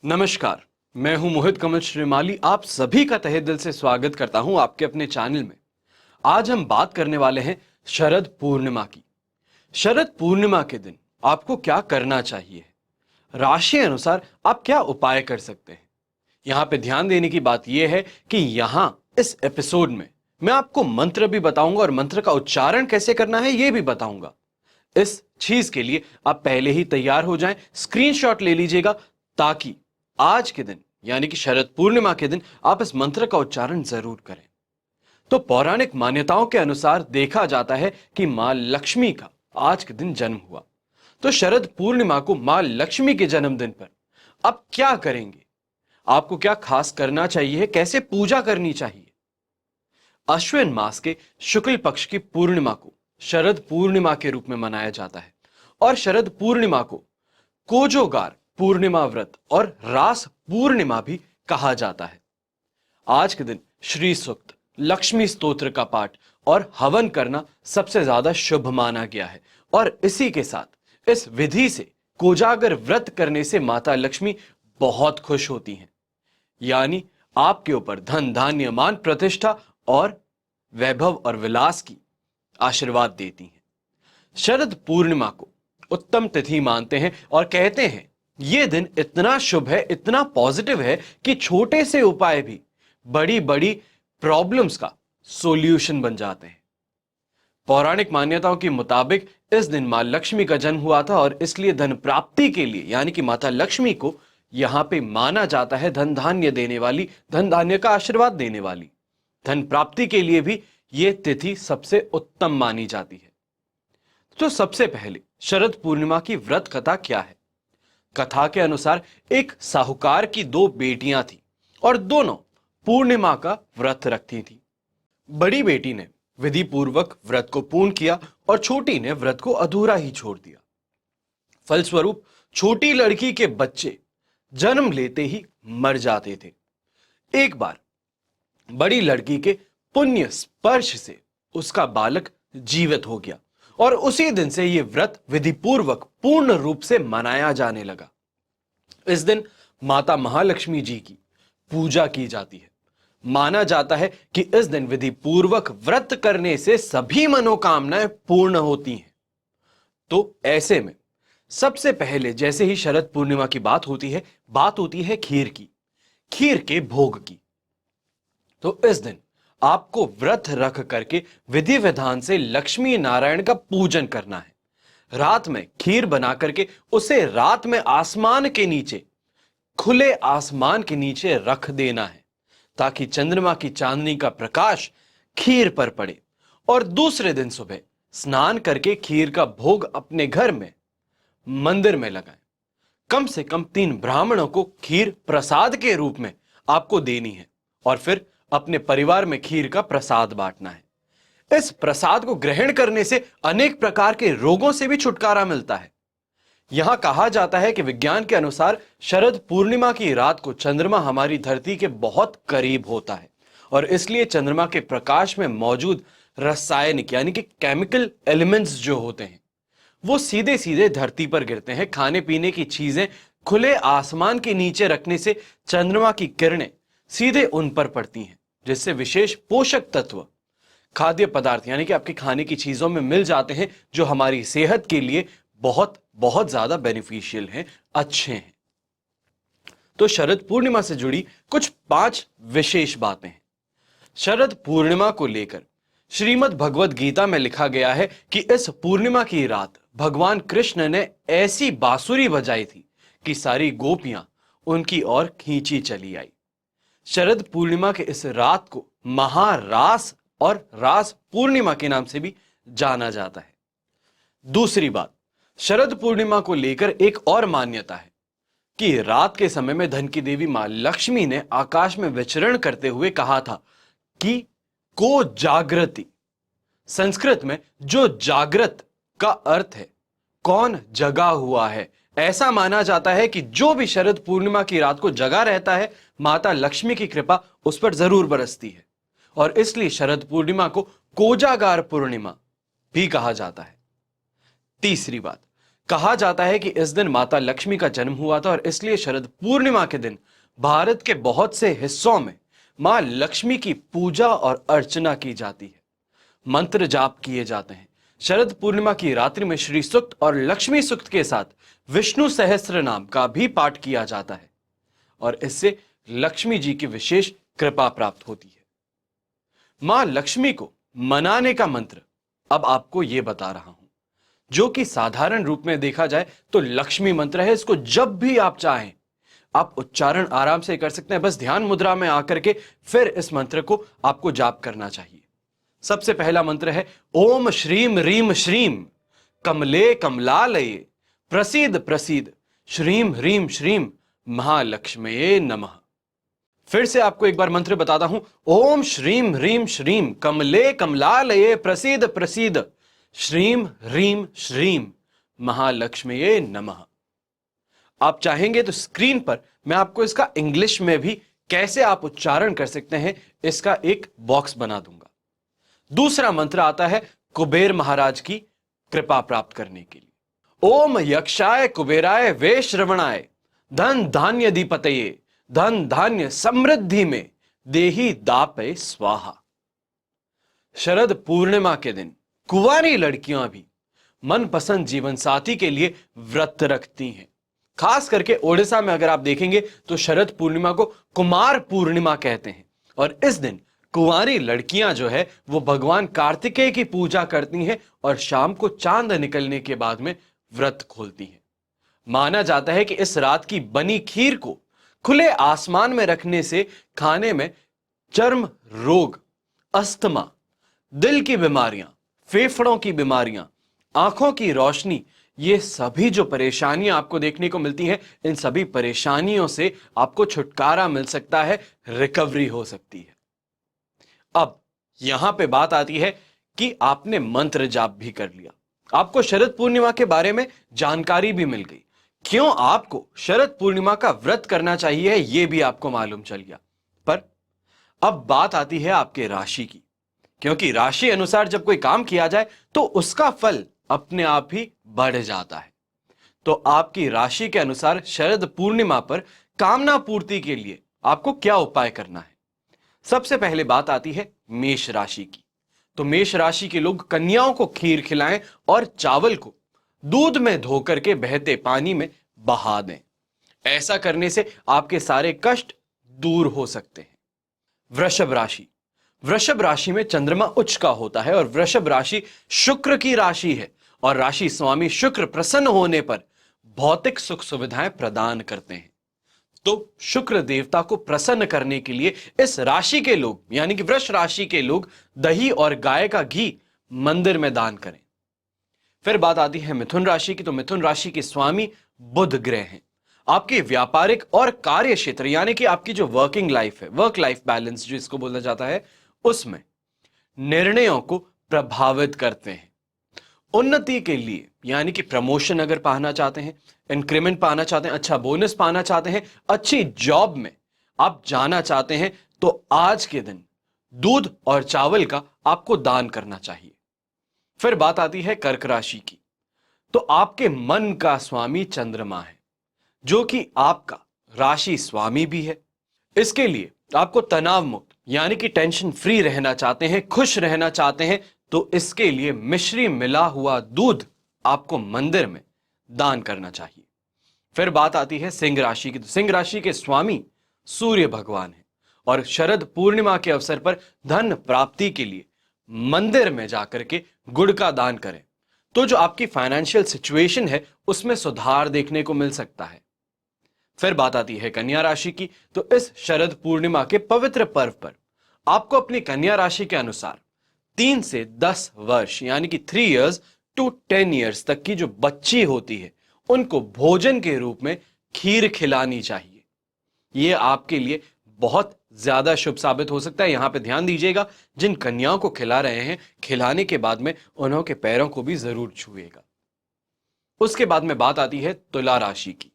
नमस्कार। मैं हूं मोहित कमल श्रीमाली। आप सभी का तहे दिल से स्वागत करता हूं आपके अपने चैनल में। आज हम बात करने वाले हैं शरद पूर्णिमा की। शरद पूर्णिमा के दिन आपको क्या करना चाहिए, राशि अनुसार आप क्या उपाय कर सकते हैं। यहां पे ध्यान देने की बात यह है कि यहां इस एपिसोड में मैं आपको मंत्र भी बताऊंगा और मंत्र का उच्चारण कैसे करना है यह भी बताऊंगा। इस चीज के लिए आप पहले ही तैयार हो जाएं, स्क्रीनशॉट ले लीजिएगा, ताकि आज के दिन यानी कि शरद पूर्णिमा के दिन आप इस मंत्र का उच्चारण जरूर करें। तो पौराणिक मान्यताओं के अनुसार देखा जाता है कि मां लक्ष्मी का आज के दिन जन्म हुआ। तो शरद पूर्णिमा को मां लक्ष्मी के जन्मदिन पर आप क्या करेंगे, आपको क्या खास करना चाहिए, कैसे पूजा करनी चाहिए। अश्विन मास के शुक्ल पक्ष की पूर्णिमा को शरद पूर्णिमा के रूप में मनाया जाता है और शरद पूर्णिमा को कोजोगार पूर्णिमा व्रत और रास पूर्णिमा भी कहा जाता है। आज के दिन श्री सूक्त, लक्ष्मी स्तोत्र का पाठ और हवन करना सबसे ज्यादा शुभ माना गया है और इसी के साथ इस विधि से कोजागर व्रत करने से माता लक्ष्मी बहुत खुश होती हैं, यानी आपके ऊपर धन धान्य मान प्रतिष्ठा और वैभव और विलास की आशीर्वाद देती हैं। शरद पूर्णिमा को उत्तम तिथि मानते हैं और कहते हैं यह दिन इतना शुभ है, इतना पॉजिटिव है कि छोटे से उपाय भी बड़ी बड़ी प्रॉब्लम्स का सॉल्यूशन बन जाते हैं। पौराणिक मान्यताओं के मुताबिक इस दिन मां लक्ष्मी का जन्म हुआ था और इसलिए धन प्राप्ति के लिए यानी कि माता लक्ष्मी को यहां पे माना जाता है धन धान्य देने वाली, धन धान्य का आशीर्वाद देने वाली। धन प्राप्ति के लिए भी यह तिथि सबसे उत्तम मानी जाती है। तो सबसे पहले शरद पूर्णिमा की व्रत कथा क्या है। कथा के अनुसार एक साहूकार की दो बेटियां थी और दोनों पूर्णिमा का व्रत रखती थी। बड़ी बेटी ने विधि पूर्वक व्रत को पूर्ण किया और छोटी ने व्रत को अधूरा ही छोड़ दिया। फलस्वरूप छोटी लड़की के बच्चे जन्म लेते ही मर जाते थे। एक बार बड़ी लड़की के पुण्य स्पर्श से उसका बालक जीवित हो गया और उसी दिन से यह व्रत विधि पूर्वक पूर्ण रूप से मनाया जाने लगा। इस दिन माता महालक्ष्मी जी की पूजा की जाती है। माना जाता है कि इस दिन विधि पूर्वक व्रत करने से सभी मनोकामनाएं पूर्ण होती हैं। तो ऐसे में सबसे पहले जैसे ही शरद पूर्णिमा की बात होती है खीर की, खीर के भोग की। तो इस दिन आपको व्रत रख करके विधि विधान से लक्ष्मी नारायण का पूजन करना है। रात में खीर बना करके उसे रात में आसमान के नीचे, खुले आसमान के नीचे रख देना है, ताकि चंद्रमा की चांदनी का प्रकाश खीर पर पड़े और दूसरे दिन सुबह स्नान करके खीर का भोग अपने घर में मंदिर में लगाएं। कम से कम 3 ब्राह्मणों को खीर प्रसाद के रूप में आपको देनी है और फिर अपने परिवार में खीर का प्रसाद बांटना है। इस प्रसाद को ग्रहण करने से अनेक प्रकार के रोगों से भी छुटकारा मिलता है। यहां कहा जाता है कि विज्ञान के अनुसार शरद पूर्णिमा की रात को चंद्रमा हमारी धरती के बहुत करीब होता है और इसलिए चंद्रमा के प्रकाश में मौजूद रासायनिक यानी कि केमिकल एलिमेंट्स जो होते हैं वो सीधे सीधे धरती पर गिरते हैं। खाने पीने की चीजें खुले आसमान के नीचे रखने से चंद्रमा की किरणें सीधे उन पर पड़ती हैं, जिससे विशेष पोषक तत्व खाद्य पदार्थ यानी कि आपके खाने की चीजों में मिल जाते हैं, जो हमारी सेहत के लिए बहुत बहुत ज्यादा बेनिफिशियल हैं, अच्छे हैं। तो शरद पूर्णिमा से जुड़ी कुछ 5 विशेष बातें हैं। शरद पूर्णिमा को लेकर श्रीमद् भगवद गीता में लिखा गया है कि इस पूर्णिमा की रात भगवान कृष्ण ने ऐसी बांसुरी बजाई थी कि सारी गोपियां उनकी ओर खींची चली आई। शरद पूर्णिमा के इस रात को महारास और रास पूर्णिमा के नाम से भी जाना जाता है। दूसरी बात, शरद पूर्णिमा को लेकर एक और मान्यता है कि रात के समय में धन की देवी मां लक्ष्मी ने आकाश में विचरण करते हुए कहा था कि को जागृति, संस्कृत में जो जागृत का अर्थ है कौन जगा हुआ है। ऐसा माना जाता है कि जो भी शरद पूर्णिमा की रात को जगा रहता है, माता लक्ष्मी की कृपा उस पर जरूर बरसती है और इसलिए शरद पूर्णिमा को कोजागार पूर्णिमा भी कहा जाता है। तीसरी बात, कहा जाता है कि इस दिन माता लक्ष्मी का जन्म हुआ था और इसलिए शरद पूर्णिमा के दिन भारत के बहुत से हिस्सों में मां लक्ष्मी की पूजा और अर्चना की जाती है, मंत्र जाप किए जाते हैं। शरद पूर्णिमा की रात्रि में श्री सूक्त और लक्ष्मी सूक्त के साथ विष्णु सहस्त्र नाम का भी पाठ किया जाता है और इससे लक्ष्मी जी की विशेष कृपा प्राप्त होती है। मां लक्ष्मी को मनाने का मंत्र अब आपको यह बता रहा हूं, जो कि साधारण रूप में देखा जाए तो लक्ष्मी मंत्र है। इसको जब भी आप चाहें आप उच्चारण आराम से कर सकते हैं, बस ध्यान मुद्रा में आकर के फिर इस मंत्र को आपको जाप करना चाहिए। सबसे पहला मंत्र है ओम श्रीम ह्रीम श्रीम कमले कमलालये प्रसीद प्रसीद श्रीम ह्रीम श्रीम महालक्ष्मये नमः। फिर से आपको एक बार मंत्र बताता हूं, ओम श्रीम ह्रीम श्रीम कमले कमलालये प्रसीद प्रसीद श्रीम ह्रीम श्रीम महालक्ष्मये नमः। आप चाहेंगे तो स्क्रीन पर मैं आपको इसका इंग्लिश में भी कैसे आप उच्चारण कर सकते हैं इसका एक बॉक्स बना दूंगा। दूसरा मंत्र आता है कुबेर महाराज की कृपा प्राप्त करने के लिए। ओम यक्षाय कुबेराय वे श्रवणाय धन धान्य दीपतये धन धान्य समृद्धि में देही दापे स्वाहा। शरद पूर्णिमा के दिन कुंवारी लड़कियां भी मनपसंद जीवन साथी के लिए व्रत रखती हैं। खास करके ओडिशा में अगर आप देखेंगे तो शरद पूर्णिमा को कुमार पूर्णिमा कहते हैं और इस दिन कुंवारी लड़कियां जो है वो भगवान कार्तिकेय की पूजा करती हैं और शाम को चांद निकलने के बाद में व्रत खोलती हैं। माना जाता है कि इस रात की बनी खीर को खुले आसमान में रखने से खाने में चर्म रोग, अस्थमा, दिल की बीमारियां, फेफड़ों की बीमारियां, आंखों की रोशनी, ये सभी जो परेशानियां आपको देखने को मिलती हैं, इन सभी परेशानियों से आपको छुटकारा मिल सकता है, रिकवरी हो सकती है। अब यहां पे बात आती है कि आपने मंत्र जाप भी कर लिया, आपको शरद पूर्णिमा के बारे में जानकारी भी मिल गई, क्यों आपको शरद पूर्णिमा का व्रत करना चाहिए यह भी आपको मालूम चल गया। पर अब बात आती है आपके राशि की, क्योंकि राशि अनुसार जब कोई काम किया जाए तो उसका फल अपने आप ही बढ़ जाता है। तो आपकी राशि के अनुसार शरद पूर्णिमा पर कामना पूर्ति के लिए आपको क्या उपाय करना है। सबसे पहले बात आती है मेष राशि की। तो मेष राशि के लोग कन्याओं को खीर खिलाएं और चावल को दूध में धोकर के बहते पानी में बहा दें। ऐसा करने से आपके सारे कष्ट दूर हो सकते हैं। वृषभ राशि, वृषभ राशि में चंद्रमा उच्च का होता है और वृषभ राशि शुक्र की राशि है और राशि स्वामी शुक्र प्रसन्न होने पर भौतिक सुख सुविधाएं प्रदान करते हैं। तो शुक्र देवता को प्रसन्न करने के लिए इस राशि के लोग यानी कि वृष राशि के लोग दही और गाय का घी मंदिर में दान करें। फिर बात आती है मिथुन राशि की। तो मिथुन राशि के स्वामी बुध ग्रह हैं। आपके व्यापारिक और कार्य क्षेत्र यानी कि आपकी जो वर्किंग लाइफ है, वर्क लाइफ बैलेंस जो इसको बोला जाता है, उसमें निर्णयों को प्रभावित करते हैं। उन्नति के लिए यानी कि प्रमोशन अगर पाना चाहते हैं, इंक्रीमेंट पाना चाहते हैं, अच्छा बोनस पाना चाहते हैं, अच्छी जॉब में आप जाना चाहते हैं, तो आज के दिन दूध और चावल का आपको दान करना चाहिए। फिर बात आती है कर्क राशि की। तो आपके मन का स्वामी चंद्रमा है, जो कि आपका राशि स्वामी भी है। इसके लिए आपको तनाव मुक्त यानी कि टेंशन फ्री रहना चाहते हैं, खुश रहना चाहते हैं, तो इसके लिए मिश्री मिला हुआ दूध आपको मंदिर में दान करना चाहिए। फिर बात आती है सिंह राशि की। तो सिंह राशि के स्वामी सूर्य भगवान है और शरद पूर्णिमा के अवसर पर धन प्राप्ति के लिए मंदिर में जाकर के गुड़ का दान करें, तो जो आपकी फाइनेंशियल सिचुएशन है उसमें सुधार देखने को मिल सकता है। फिर बात आती है कन्या राशि की। तो इस शरद पूर्णिमा के पवित्र पर्व पर आपको अपनी कन्या राशि के अनुसार 3 से 10 वर्ष यानी कि 3 years to 10 years तक की जो बच्ची होती है उनको भोजन के रूप में खीर खिलानी चाहिए। यह आपके लिए बहुत ज्यादा शुभ साबित हो सकता है। यहां पे ध्यान दीजिएगा, जिन कन्याओं को खिला रहे हैं, खिलाने के बाद में उन्हों के पैरों को भी जरूर छुएगा। उसके बाद में बात आती है तुला राशि की।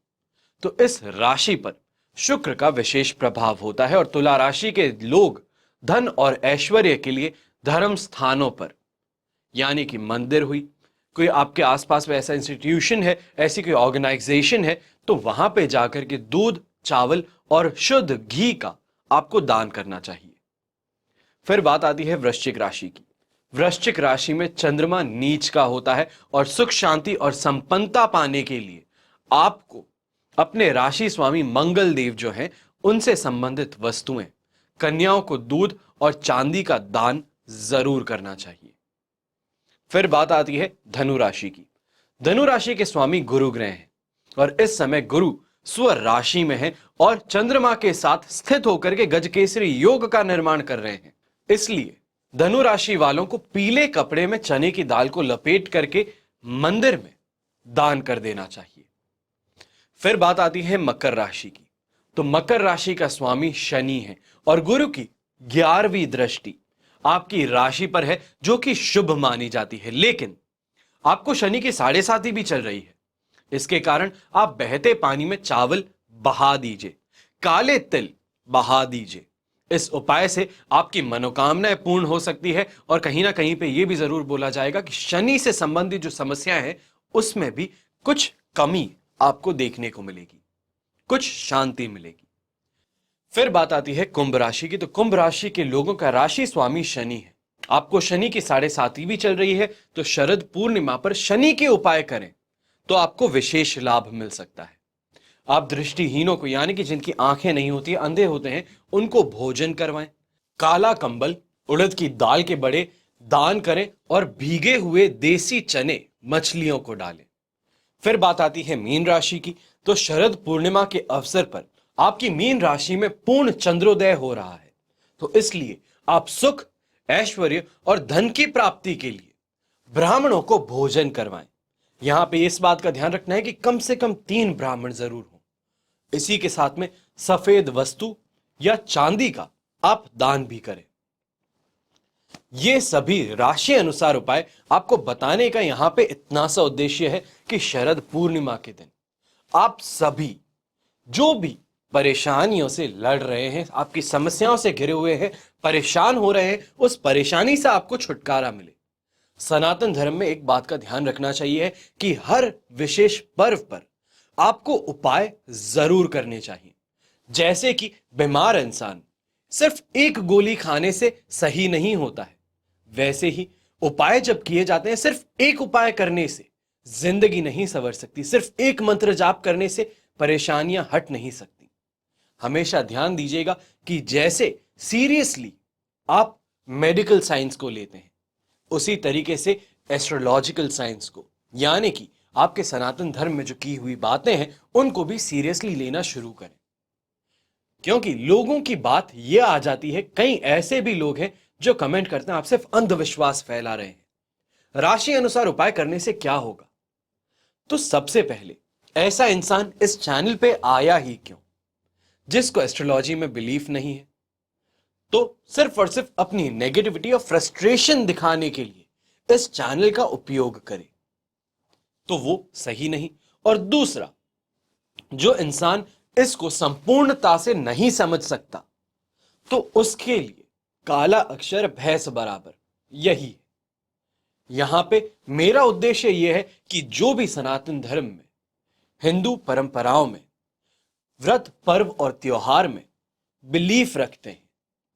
तो इस राशि पर शुक्र का विशेष प्रभाव होता है और तुला राशि के लोग धन और ऐश्वर्य के लिए धर्म स्थानों पर यानी कि मंदिर हुई, कोई आपके आसपास में ऐसा इंस्टीट्यूशन है, ऐसी कोई ऑर्गेनाइजेशन है, तो वहां पे जाकर के दूध, चावल और शुद्ध घी का आपको दान करना चाहिए। फिर बात आती है वृश्चिक राशि की। वृश्चिक राशि में चंद्रमा नीच का होता है और सुख शांति और संपन्नता पाने के लिए आपको अपने राशि स्वामी मंगल देव जो हैं उनसे संबंधित वस्तुएं, कन्याओं को दूध और चांदी का दान जरूर करना चाहिए। फिर बात आती है धनु राशि की। धनु राशि के स्वामी गुरु ग्रह हैं और इस समय गुरु स्व राशि में है और चंद्रमा के साथ स्थित होकर के गजकेसरी योग का निर्माण कर रहे हैं। इसलिए धनु राशि वालों को पीले कपड़े में चने की दाल को लपेट करके मंदिर में दान कर देना चाहिए। फिर बात आती है मकर राशि की। तो मकर राशि का स्वामी शनि है और गुरु की 11वीं दृष्टि आपकी राशि पर है, जो कि शुभ मानी जाती है। लेकिन आपको शनि की 7.5 भी चल रही है। इसके कारण आप बहते पानी में चावल बहा दीजिए, काले तिल बहा दीजिए। इस उपाय से आपकी मनोकामनाएं पूर्ण हो सकती है और कहीं ना कहीं पे यह भी जरूर बोला जाएगा कि शनि से संबंधित जो समस्याएं हैं उसमें भी कुछ कमी आपको देखने को मिलेगी, कुछ शांति मिलेगी। फिर बात आती है कुंभ राशि की। तो कुंभ राशि के लोगों का राशि स्वामी शनि है। आपको शनि की 7.5 भी चल रही है, तो शरद पूर्णिमा पर शनि के उपाय करें तो आपको विशेष लाभ मिल सकता है। आप दृष्टिहीनों को, यानी कि जिनकी आंखें नहीं होती, अंधे होते हैं, उनको भोजन करवाएं। काला कंबल, उड़द की दाल के बड़े दान करें और भीगे हुए देसी चने मछलियों को डालें। फिर बात आती है मीन राशि की। तो शरद पूर्णिमा के अवसर पर आपकी मीन राशि में पूर्ण चंद्रोदय हो रहा है, तो इसलिए आप सुख, ऐश्वर्य और धन की प्राप्ति के लिए ब्राह्मणों को भोजन करवाएं। यहां पे इस बात का ध्यान रखना है कि कम से कम 3 ब्राह्मण जरूर हों। इसी के साथ में सफेद वस्तु या चांदी का आप दान भी करें। ये सभी राशि अनुसार उपाय आपको बताने का यहां पे इतना सा उद्देश्य है कि शरद पूर्णिमा के दिन आप सभी जो भी परेशानियों से लड़ रहे हैं, आपकी समस्याओं से घिरे हुए हैं, परेशान हो रहे हैं, उस परेशानी से आपको छुटकारा मिले। सनातन धर्म में एक बात का ध्यान रखना चाहिए कि हर विशेष पर्व पर आपको उपाय जरूर करने चाहिए। जैसे कि बीमार इंसान सिर्फ एक गोली खाने से सही नहीं होता है, वैसे ही उपाय जब किए जाते हैं, सिर्फ एक उपाय करने से जिंदगी नहीं संवर सकती, सिर्फ एक मंत्र जाप करने से परेशानियां हट नहीं सकती। हमेशा ध्यान दीजिएगा कि जैसे सीरियसली आप मेडिकल साइंस को लेते हैं, उसी तरीके से एस्ट्रोलॉजिकल साइंस को, यानी कि आपके सनातन धर्म में जो की हुई बातें हैं, उनको भी सीरियसली लेना शुरू करें। क्योंकि लोगों की बात यह आ जाती है, कई ऐसे भी लोग हैं जो कमेंट करते हैं आप सिर्फ अंधविश्वास फैला रहे हैं, राशि अनुसार उपाय करने से क्या होगा। तो सबसे पहले ऐसा इंसान इस चैनल पे आया ही क्यों, जिसको एस्ट्रोलॉजी में बिलीफ नहीं है, तो सिर्फ और सिर्फ अपनी नेगेटिविटी और फ्रस्ट्रेशन दिखाने के लिए इस चैनल का उपयोग करे, तो वो सही नहीं। और दूसरा, जो इंसान इसको संपूर्णता से नहीं समझ सकता, तो उसके लिए काला अक्षर भैंस बराबर यही है। यहां पे मेरा उद्देश्य यह है कि जो भी सनातन धर्म में, हिंदू परंपराओं में, व्रत, पर्व और त्योहार में बिलीफ रखते हैं,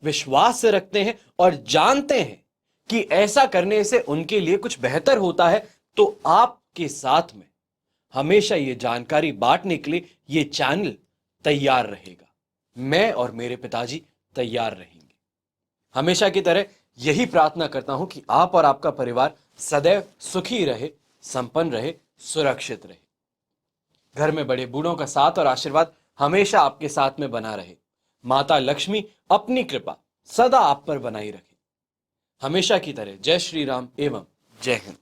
विश्वास रखते हैं और जानते हैं कि ऐसा करने से उनके लिए कुछ बेहतर होता है, तो आपके साथ में हमेशा ये जानकारी बांटने के लिए ये चैनल तैयार रहेगा। मैं और मेरे पिताजी तैयार रहेंगे। हमेशा की तरह यही प्रार्थना करता हूं कि आप और आपका परिवार सदैव सुखी रहे, संपन्न रहे, सुरक्षित रहे। घर में बड़े बूढ़ों का साथ और आशीर्वाद हमेशा आपके साथ में बना रहे। माता लक्ष्मी अपनी कृपा सदा आप पर बनाई रखे। हमेशा की तरह जय श्री राम एवं जय हिंद।